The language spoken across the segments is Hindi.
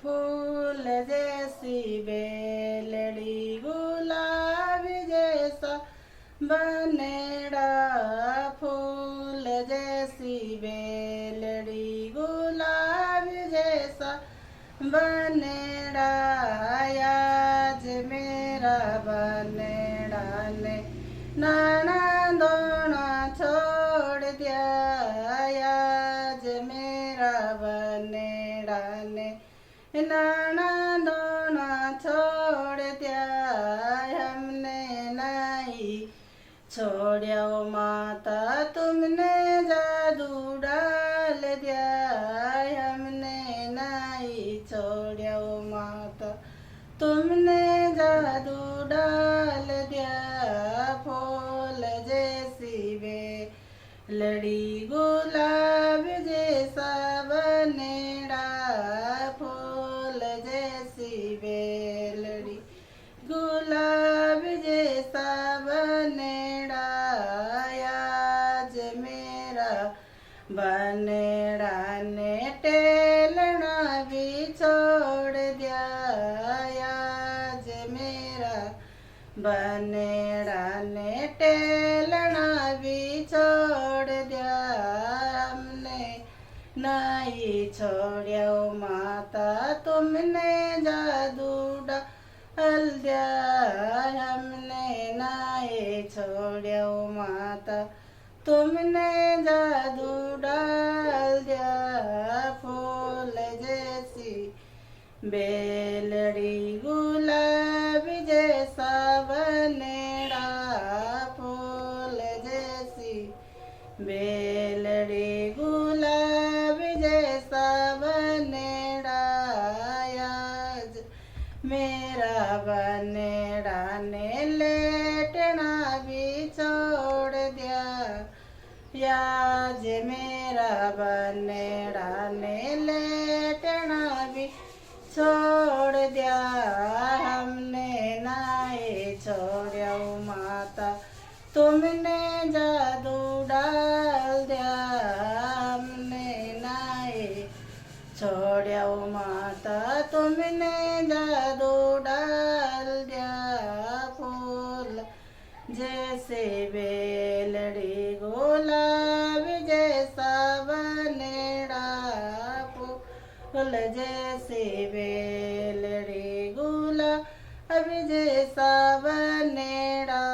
फूल जैसी बेलड़ी गुलाब जैसा बनेड़ा। फूल जैसी बेलड़ी गुलाब जैसा बनेड़ा। आज मेरा बनेड़ा ने नाना दोना छोड़ दिया। आज मेरा बनेड़ा ने नाना दोना छोड़ दिया। हमने नहीं छोड़ो माता तुमने जादू डाल दिया। हमने नहीं छोड़ो माता तुमने जादू डाल दिया। फूल जैसी बेलड़ी गुलाब जैसा बनेड़ा। फूल जैसी बेलड़ी गुलाब जैसा बनेड़ा। आज मेरा बनेड़ा ने टेलना भी छोड़ दिया। आज मेरा बनेड़ा ने टेलना भी छोड़ दिया। हमने नहीं छोड़ो माता तुमने जादू डाल दिया। हमने नहीं छोड़ो माता तुमने जादू डाल दिया। फूल जैसी बेलड़ी गुलाब जैसा बनेड़ा। फूल जैसी बेलड़ी गुलाब जैसा बनेड़ा। आज मेरा बनेड़ा ने लेटना भी छोड़ दिया। आज मेरा बनेड़ा ने लेटना भी छोड़ दिया। हमने नहीं छोड़ो माता तुमने जादू डाल दिया। हमने नहीं छोड़ो माता तुमने जादू डाल दिया। फूल जैसे बेलड़ी गुलाब जैसा बनेड़ा। फूल जैसे बेलड़ी गुलाब जैसा बनेड़ा।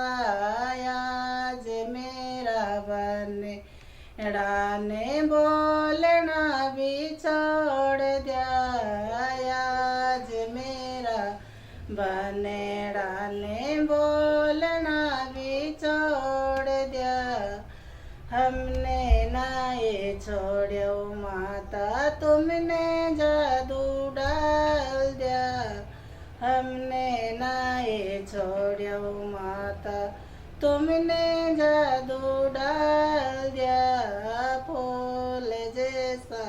आज मेरा बनेड़ा ने बोलना भी छोड़ दिया। आज मेरा बनेड़ा ने बोलना भी छोड़ दिया। हमने नहीं छोड़ो माता तुमने जादू डाल दिया। हमने नहीं छोड़ो माता तुमने जादू डाल दिया। फूल जैसा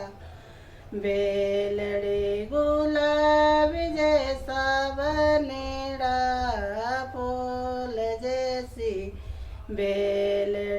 बेलड़ी गुलाब जैसा बनेड़ा। फूल जैसी बेलड़ी